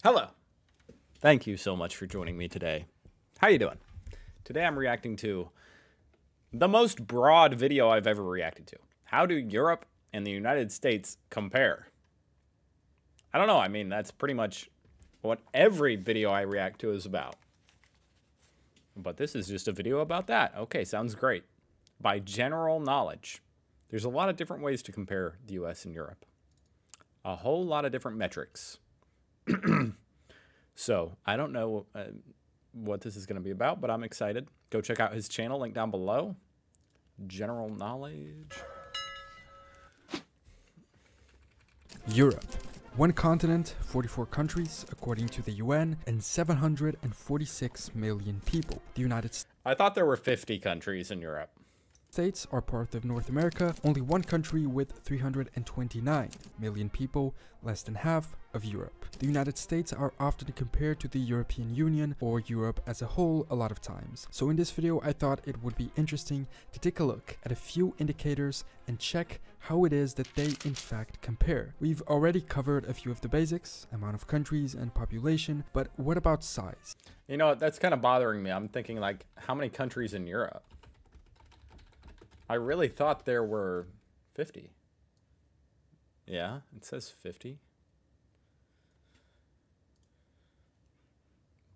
Hello. Thank you so much for joining me today. How you doing? Today I'm reacting to the most broad video I've ever reacted to. How do Europe and the United States compare? I don't know. I mean, that's pretty much what every video I react to is about. But this is just a video about that. Okay, sounds great. By general knowledge, there's a lot of different ways to compare the US and Europe. A whole lot of different metrics. So, I don't know what this is going to be about, but I'm excited. Go check out his channel, link down below. General knowledge. Europe. One continent, 44 countries, according to the UN, and 746 million people. The United I thought there were 50 countries in Europe. States are part of North America, only one country with 329 million people, less than half of Europe. The United States are often compared to the European Union or Europe as a whole a lot of times. So in this video I thought it would be interesting to take a look at a few indicators and check how it is that they in fact compare. We've already covered a few of the basics, amount of countries and population, but what about size? You know, that's kind of bothering me. I'm thinking like, how many countries in Europe? I really thought there were 50. Yeah, it says 50.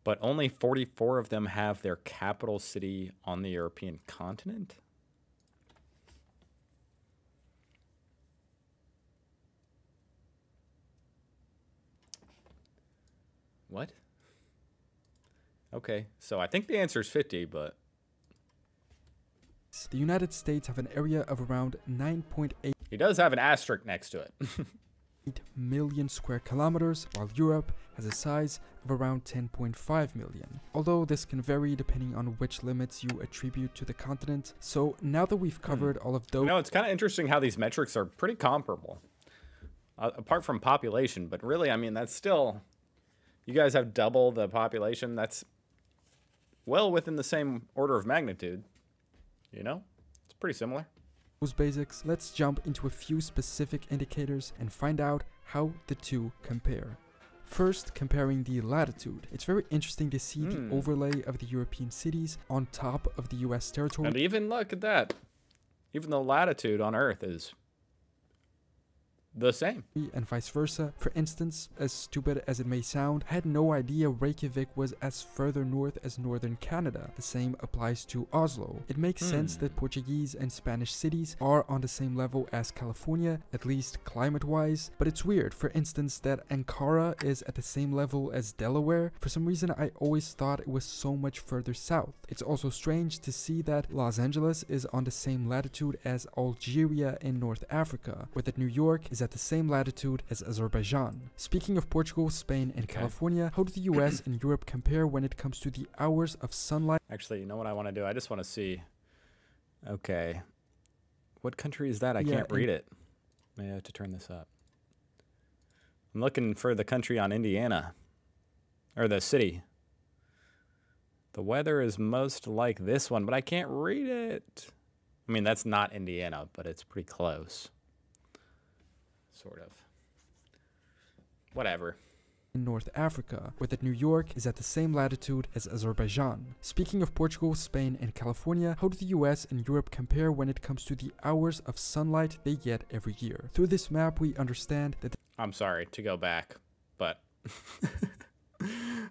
But only 44 of them have their capital city on the European continent? What? Okay, so I think the answer is 50, but... The United States have an area of around 9.8 He does have an asterisk next to it. 8 million square kilometers, while Europe has a size of around 10.5 million. Although this can vary depending on which limits you attribute to the continent. So now that we've covered all of those... You know, it's kind of interesting how these metrics are pretty comparable. Apart from population, but really, I mean, that's still... You guys have double the population. That's well within the same order of magnitude. You know, it's pretty similar. Those basics, let's jump into a few specific indicators and find out how the two compare. First, comparing the latitude. It's very interesting to see the overlay of the European cities on top of the US territory. And even look at that. Even the latitude on Earth is the same. And vice versa. For instance, as stupid as it may sound, I had no idea Reykjavik was as further north as northern Canada. The same applies to Oslo. It makes sense that Portuguese and Spanish cities are on the same level as California, at least climate-wise, but it's weird, for instance, that Ankara is at the same level as Delaware. For some reason, I always thought it was so much further south. It's also strange to see that Los Angeles is on the same latitude as Algeria in North Africa, or that New York is at the same latitude as Azerbaijan. Speaking of Portugal, Spain, and California, how do the US and Europe compare when it comes to the hours of sunlight? Actually, you know what I want to do? I just want to see. Okay. What country is that? I can't read it. Maybe I have to turn this up. I'm looking for the country on Indiana. Or the city. The weather is most like this one, but I can't read it. I mean, that's not Indiana, but it's pretty close. Sort of. Whatever. In North Africa, where that New York is at the same latitude as Azerbaijan. Speaking of Portugal, Spain, and California, how do the US and Europe compare when it comes to the hours of sunlight they get every year? Through this map, we understand that... I'm sorry to go back, but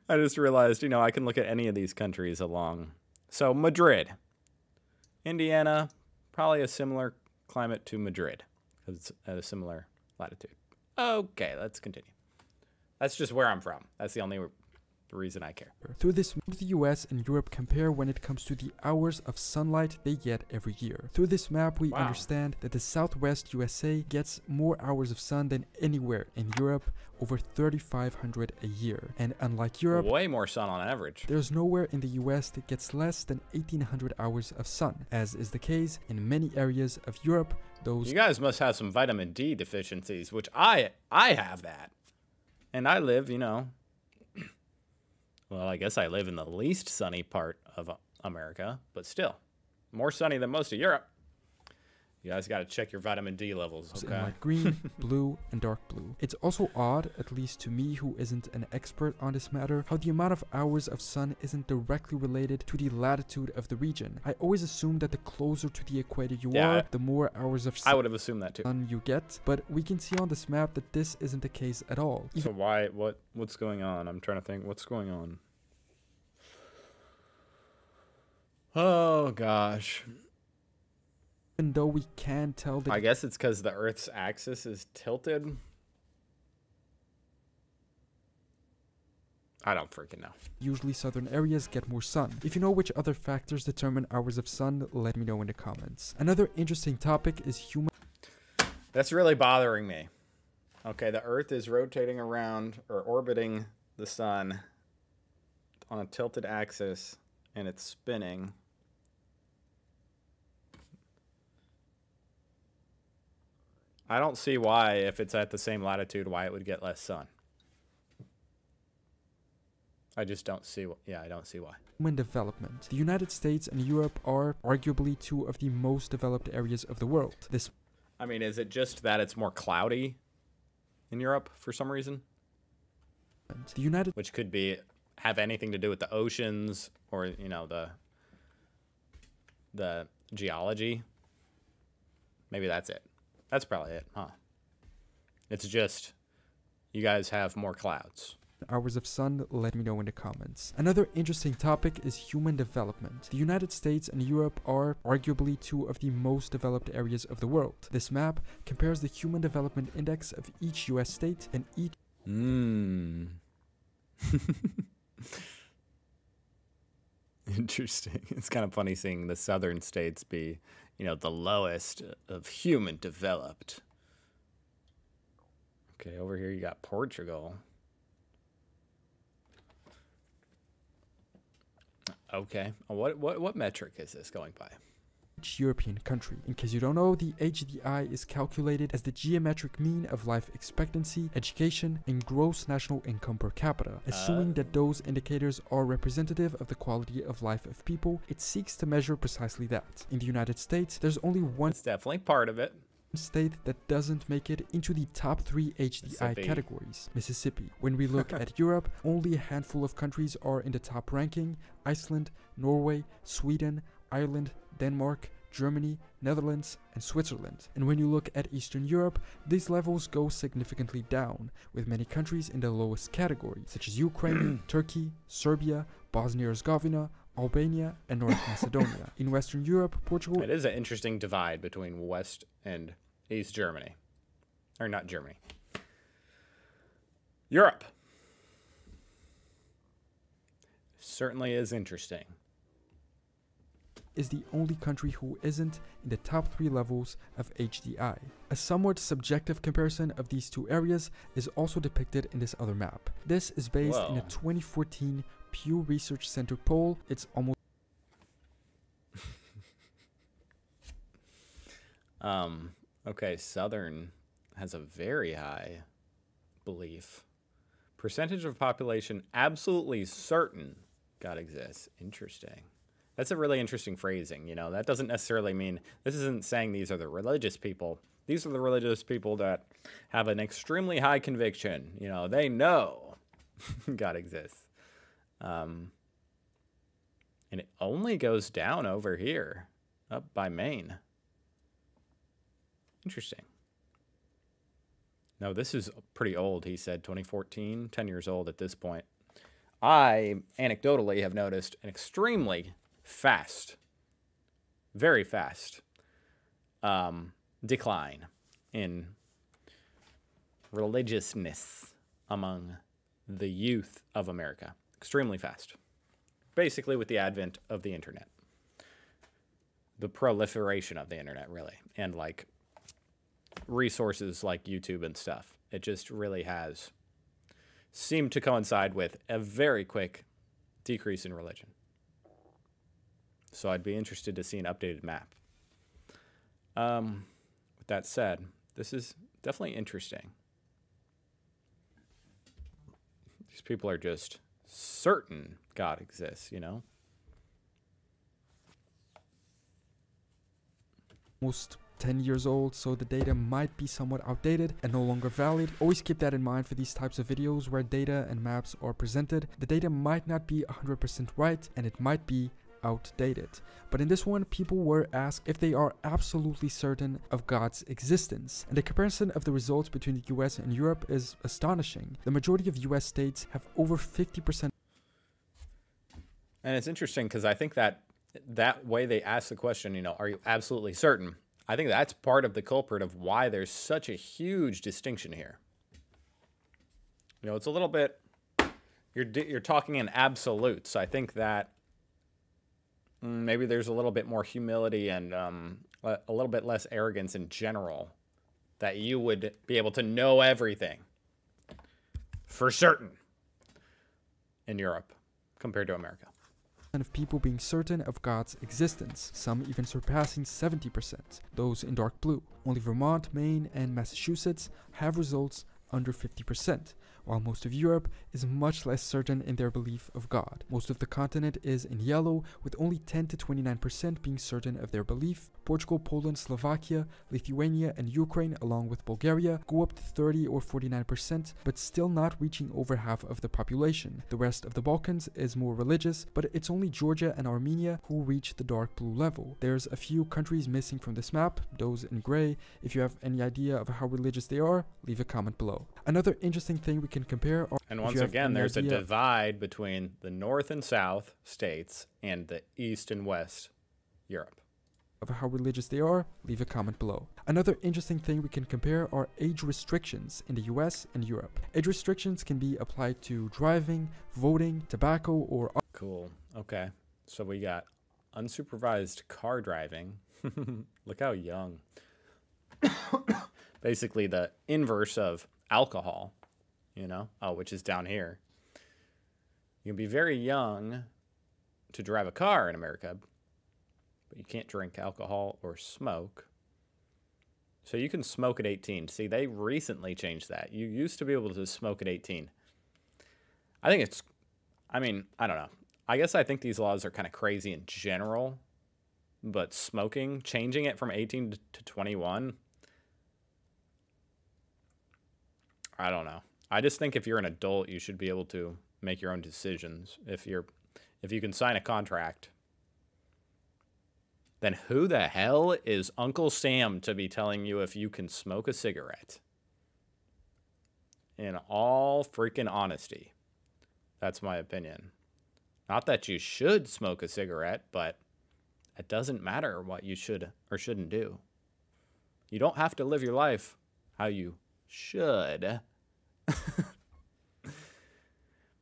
I just realized, you know, I can look at any of these countries along. So Madrid. Indiana, probably a similar climate to Madrid, because it's at a similar latitude. Okay, let's continue. That's just where I'm from. That's the only reason I care. Through this, the US and Europe compare when it comes to the hours of sunlight they get every year. Through this map, we understand that the Southwest USA gets more hours of sun than anywhere in Europe, over 3,500 a year. And unlike Europe, way more sun on average. There's nowhere in the US that gets less than 1,800 hours of sun, as is the case in many areas of Europe. You guys must have some vitamin D deficiencies, which I have that. And I live, you know, well, I guess I live in the least sunny part of America, but still, more sunny than most of Europe. You guys got to check your vitamin D levels, in okay? light green, blue, and dark blue. It's also odd, at least to me who isn't an expert on this matter, how the amount of hours of sun isn't directly related to the latitude of the region. I always assumed that the closer to the equator you are, the more hours of I would have assumed that too. sun you get, but we can see on this map that this isn't the case at all. So what's going on? I'm trying to think, what's going on? Oh, gosh. Even though we can tell that I guess it's because the Earth's axis is tilted. I don't freaking know. usually southern areas get more sun. If you know which other factors determine hours of sun, let me know in the comments. Another interesting topic is human. That's really bothering me. Okay, the Earth is rotating around or orbiting the sun on a tilted axis, and it's spinning. I don't see why, if it's at the same latitude, why it would get less sun. I just don't see. I don't see why. Human development. The United States and Europe are arguably two of the most developed areas of the world. I mean, is it just that it's more cloudy in Europe for some reason? Which could have anything to do with the oceans or, you know, the geology. Maybe that's it. That's probably it, huh? It's just you guys have more clouds. Hours of sun, let me know in the comments. Another interesting topic is human development. The United States and Europe are arguably two of the most developed areas of the world. This map compares the Human Development Index of each US state and each Interesting. It's kind of funny seeing the southern states be, you know, the lowest of human developed. Okay, over here you got Portugal. Okay. What metric is this going by? each European country. In case you don't know, the HDI is calculated as the geometric mean of life expectancy, education, and gross national income per capita. Assuming that those indicators are representative of the quality of life of people, it seeks to measure precisely that. In the United States, there's only one It's definitely part of it. state that doesn't make it into the top 3 HDI categories, Mississippi. When we look at Europe, only a handful of countries are in the top ranking: Iceland, Norway, Sweden, Ireland, Denmark, Germany, Netherlands, and Switzerland. And when you look at Eastern Europe, these levels go significantly down, with many countries in the lowest category, such as Ukraine, Turkey, Serbia, Bosnia-Herzegovina, Albania, and North Macedonia. In Western Europe, Portugal... It is an interesting divide between West and East Germany. Or not Germany. Europe. Certainly is interesting. Is the only country who isn't in the top 3 levels of HDI. A somewhat subjective comparison of these two areas is also depicted in this other map. This is based in a 2014 Pew Research Center poll. It's almost okay, Southern has a very high belief. Percentage of population absolutely certain God exists. Interesting. That's a really interesting phrasing, you know. That doesn't necessarily mean, this isn't saying these are the religious people. These are the religious people that have an extremely high conviction. You know, they know God exists. And it only goes down over here, up by Maine. Interesting. No, this is pretty old, he said, 2014, 10 years old at this point. I, anecdotally, have noticed an extremely fast, very fast decline in religiousness among the youth of America. Extremely fast. Basically with the advent of the internet. The proliferation of the internet, really. And like resources like YouTube and stuff. It just really has seemed to coincide with a very quick decrease in religion. So I'd be interested to see an updated map. With that said, this is definitely interesting. These people are just certain God exists, you know? Almost 10 years old, so the data might be somewhat outdated and no longer valid. Always keep that in mind for these types of videos where data and maps are presented. The data might not be 100% right and it might be outdated. But in this one, people were asked if they are absolutely certain of God's existence. And the comparison of the results between the US and Europe is astonishing. The majority of US states have over 50%. And it's interesting because I think that way they ask the question, you know, are you absolutely certain? I think that's part of the culprit of why there's such a huge distinction here. You know, it's a little bit, you're talking in absolutes. I think that maybe there's a little bit more humility and a little bit less arrogance in general, that you would be able to know everything for certain in Europe compared to America. Of people being certain of God's existence, some even surpassing 70%, those in dark blue. Only Vermont, Maine, and Massachusetts have results under 50%, while most of Europe is much less certain in their belief of God. Most of the continent is in yellow, with only 10 to 29% being certain of their belief. Portugal, Poland, Slovakia, Lithuania, and Ukraine, along with Bulgaria, go up to 30 or 49%, but still not reaching over half of the population. The rest of the Balkans is more religious, but it's only Georgia and Armenia who reach the dark blue level. There's a few countries missing from this map, those in gray. If you have any idea of how religious they are, leave a comment below. Another interesting thing we can compare are, and once again, there's a divide between the North and South states and the East and West Europe. Of how religious they are, leave a comment below. Another interesting thing we can compare are age restrictions in the US and Europe. Age restrictions can be applied to driving, voting, tobacco, or... Cool. Okay. So we got unsupervised car driving. Look how young. Basically the inverse of alcohol, you know, which is down here. You can be very young to drive a car in America, but you can't drink alcohol or smoke. So you can smoke at 18. See, they recently changed that. You used to be able to smoke at 18. I think it's, I mean, I don't know. I guess I think these laws are kind of crazy in general, but smoking, changing it from 18 to 21, I don't know. I just think if you're an adult, you should be able to make your own decisions. If you can sign a contract, then who the hell is Uncle Sam to be telling you if you can smoke a cigarette? In all freaking honesty, that's my opinion. Not that you should smoke a cigarette, but it doesn't matter what you should or shouldn't do. You don't have to live your life how you should.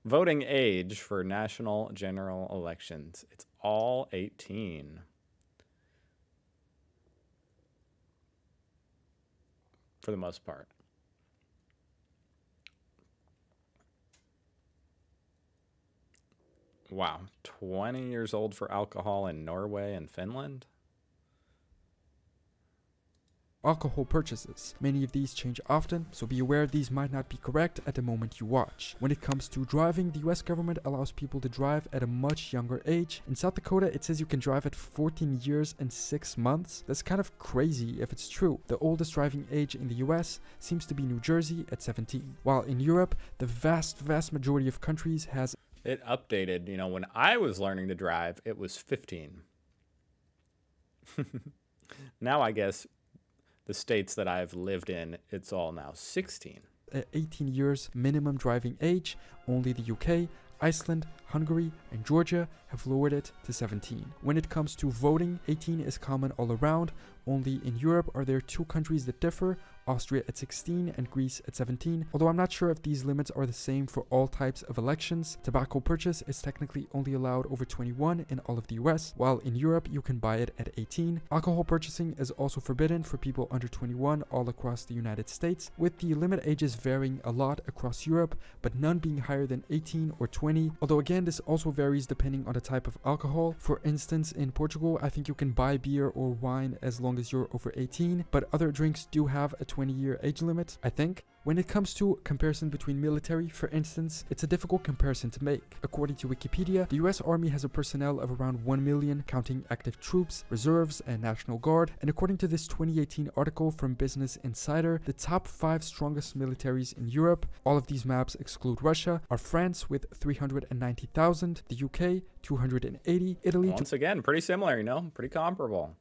Voting age for national general elections. It's all 18. For the most part. Wow. 20 years old for alcohol in Norway and Finland? Alcohol purchases. Many of these change often, so be aware these might not be correct at the moment you watch. When it comes to driving, the US government allows people to drive at a much younger age. In South Dakota, it says you can drive at 14 years and 6 months. That's kind of crazy if it's true. The oldest driving age in the US seems to be New Jersey at 17. While in Europe, the vast majority of countries has... It updated, you know, when I was learning to drive, it was 15. Now I guess... the states that I've lived in, it's all now 16. 18 years minimum driving age. Only the UK, Iceland, Hungary, and Georgia have lowered it to 17. When it comes to voting, 18 is common all around. Only in Europe are there two countries that differ, Austria at 16 and Greece at 17, although I'm not sure if these limits are the same for all types of elections. Tobacco purchase is technically only allowed over 21 in all of the US, while in Europe you can buy it at 18. Alcohol purchasing is also forbidden for people under 21 all across the United States, with the limit ages varying a lot across Europe, but none being higher than 18 or 20, although again this also varies depending on the type of alcohol. For instance, in Portugal, I think you can buy beer or wine as long as you're over 18, but other drinks do have a 20-year age limit, I think. When it comes to comparison between military, for instance, it's a difficult comparison to make. According to Wikipedia, the US Army has a personnel of around 1 million, counting active troops, reserves, and National Guard. And according to this 2018 article from Business Insider, the top 5 strongest militaries in Europe, all of these maps exclude Russia, are France with 390,000, the UK 280, Italy Once again, pretty similar, you know, pretty comparable.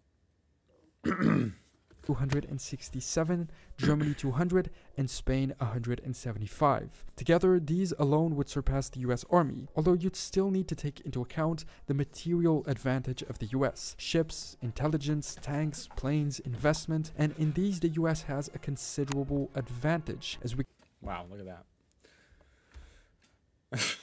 267, Germany 200, and Spain 175. Together, these alone would surpass the US Army, although you'd still need to take into account the material advantage of the US. Ships, intelligence, tanks, planes, investment, and in these the US has a considerable advantage, as we Wow, look at that.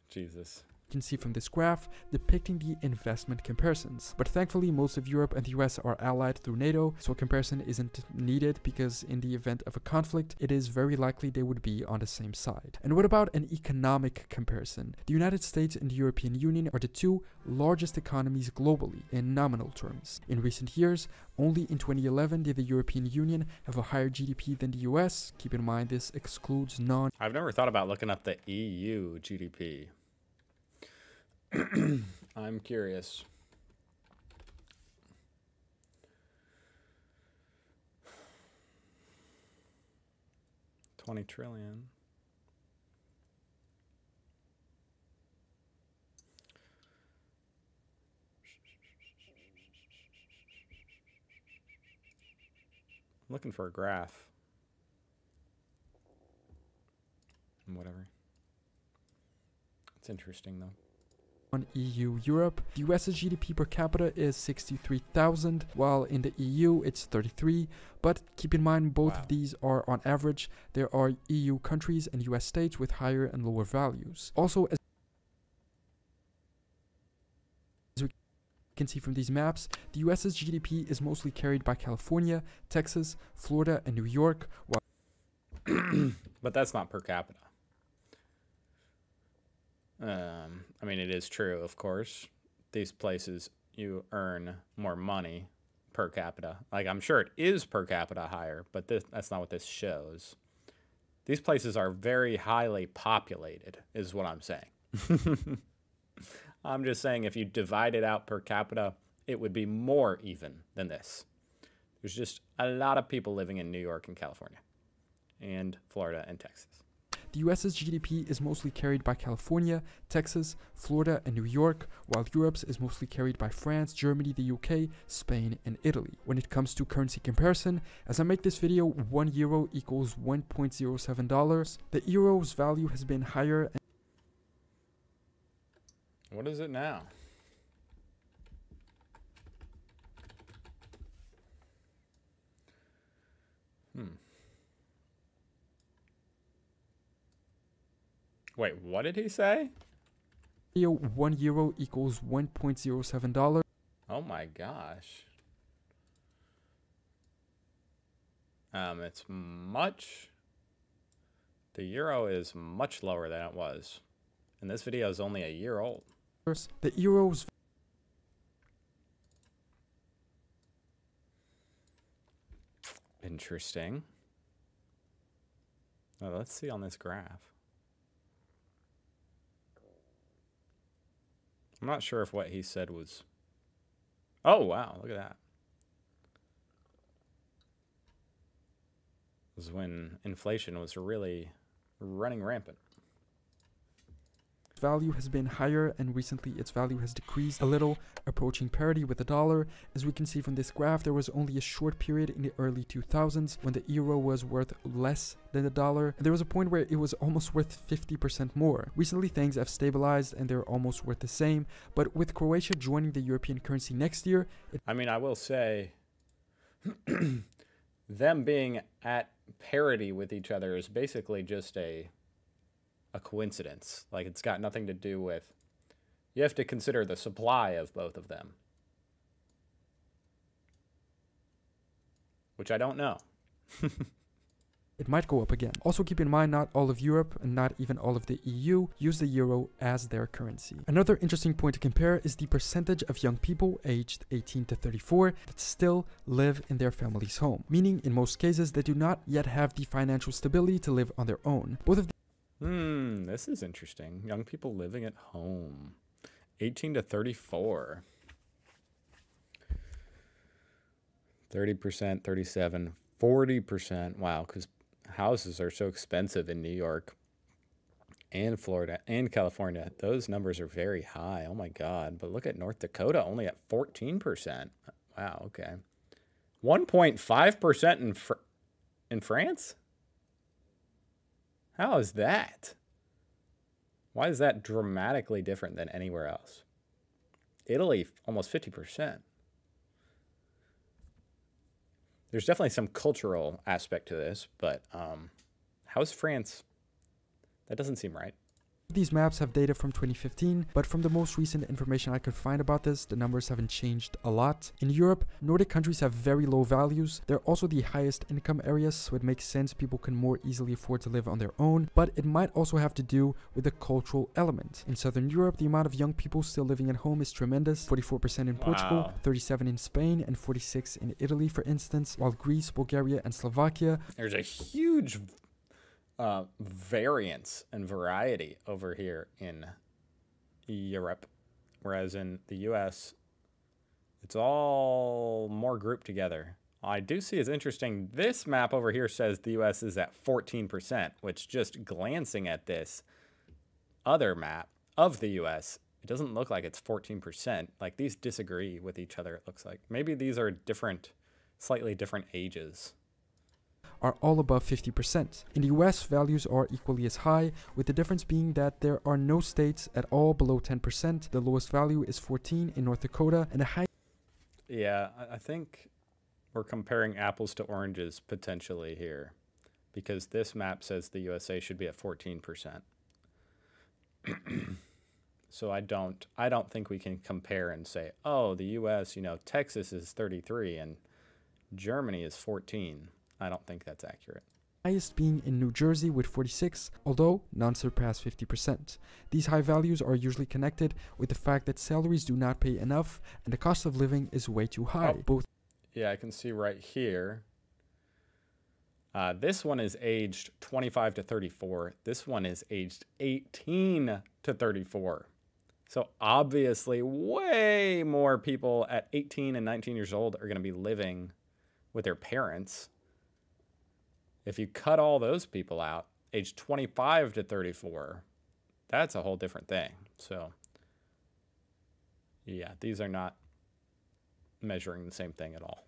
Jesus. can see from this graph depicting the investment comparisons. But thankfully most of Europe and the US are allied through NATO, so a comparison isn't needed because in the event of a conflict, it is very likely they would be on the same side. And what about an economic comparison? The United States and the European Union are the two largest economies globally in nominal terms. In recent years, only in 2011 did the European Union have a higher GDP than the US. Keep in mind this excludes I've never thought about looking up the EU GDP. I'm curious. $20 trillion. I'm looking for a graph. Whatever. It's interesting though. on EU Europe. The US's GDP per capita is 63,000, while in the EU it's 33. But keep in mind both of these are on average. There are EU countries and US states with higher and lower values. Also, as we can see from these maps, the US's GDP is mostly carried by California, Texas, Florida, and New York, while but that's not per capita. I mean, it is true, of course. These places, you earn more money per capita. Like, I'm sure it is per capita higher, but that's not what this shows. These places are very highly populated, is what I'm saying. I'm just saying if you divide it out per capita, it would be more even than this. There's just a lot of people living in New York and California and Florida and Texas. the US's GDP is mostly carried by California, Texas, Florida, and New York, while Europe's is mostly carried by France, Germany, the UK, Spain, and Italy. When it comes to currency comparison, as I make this video, 1 euro equals $1.07. The euro's value has been higher. What is it now? Wait, what did he say? 1 euro equals $1.07. Oh my gosh. It's much... The euro is much lower than it was. And this video is only a year old. The euro's Interesting. Well, let's see on this graph. I'm not sure if what he said was... Oh, wow, look at that. This is when inflation was really running rampant. value has been higher, and recently its value has decreased a little, approaching parity with the dollar. As we can see from this graph, there was only a short period in the early 2000s when the euro was worth less than the dollar, and there was a point where it was almost worth 50% more. Recently things have stabilized and they're almost worth the same, but with Croatia joining the European currency next year, I mean, I will say them being at parity with each other is basically just a coincidence. Like, it's got nothing to do with... You have to consider the supply of both of them. Which I don't know. it might go up again. Also keep in mind, not all of Europe and not even all of the EU use the euro as their currency. Another interesting point to compare is the percentage of young people aged 18 to 34 that still live in their family's home, meaning in most cases they do not yet have the financial stability to live on their own. Both of This is interesting. Young people living at home. 18 to 34. 30%, 37, 40%. Wow, because houses are so expensive in New York and Florida and California. Those numbers are very high. Oh my God. But look at North Dakota, only at 14%. Wow, okay. 1.5% in France? How is that? Why is that dramatically different than anywhere else? Italy, almost 50%. There's definitely some cultural aspect to this, but how's France? That doesn't seem right. these maps have data from 2015, but from the most recent information I could find about this, the numbers haven't changed a lot. In Europe, Nordic countries have very low values. They're also the highest income areas, so it makes sense people can more easily afford to live on their own, but it might also have to do with the cultural element. In Southern Europe, the amount of young people still living at home is tremendous, 44% in Portugal, 37% in Spain, and 46% in Italy, for instance, while Greece, Bulgaria, and Slovakia. There's a huge variance and variety over here in Europe, whereas in the US, it's all more grouped together. I do see it's interesting. This map over here says the US is at 14%, which just glancing at this other map of the US, it doesn't look like it's 14%. Like these disagree with each other, it looks like. Maybe these are different, slightly different ages. Are all above 50%. In the US, values are equally as high, with the difference being that there are no states at all below 10%. The lowest value is 14 in North Dakota, and the high. Yeah, I think we're comparing apples to oranges potentially here, because this map says the USA should be at 14%. So I don't think we can compare and say, oh, the US, Texas is 33 and Germany is 14. I don't think that's accurate. Highest being in New Jersey with 46, although none surpass 50%. These high values are usually connected with the fact that salaries do not pay enough and the cost of living is way too high. Yeah, I can see right here. This one is aged 25 to 34. This one is aged 18 to 34. So obviously way more people at 18 and 19 years old are going to be living with their parents. If you cut all those people out, age 25 to 34, that's a whole different thing. So, yeah, these are not measuring the same thing at all.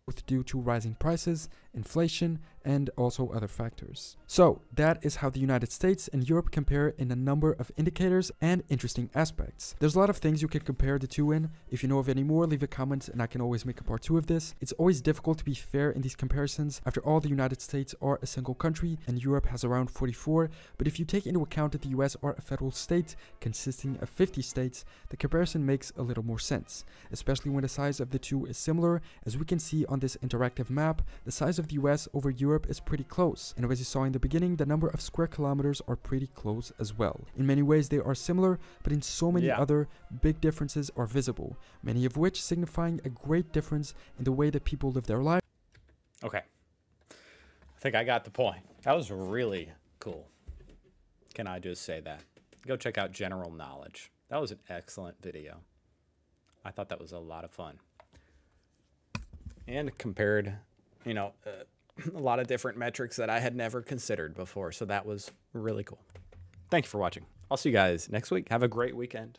Both due to rising prices, inflation, and also other factors. So that is how the United States and Europe compare in a number of indicators and interesting aspects. There's a lot of things you can compare the two in. If you know of any more, leave a comment and I can always make a part 2 of this. It's always difficult to be fair in these comparisons. After all, the United States are a single country and Europe has around 44. But if you take into account that the US are a federal state consisting of 50 states, the comparison makes a little more sense, especially when the size of the two is similar. As we can see on this interactive map, the size of the US over Europe is pretty close, and as you saw in the beginning, the number of square kilometers are pretty close as well. In many ways they are similar, but in so many other big differences are visible, many of which signifying a great difference in the way that people live their lives. Okay, I think I got the point. That was really cool. Can I just say that? Go check out General Knowledge. That was an excellent video. I thought that was a lot of fun. And compared, a lot of different metrics that I had never considered before. So that was really cool. Thank you for watching. I'll see you guys next week. Have a great weekend.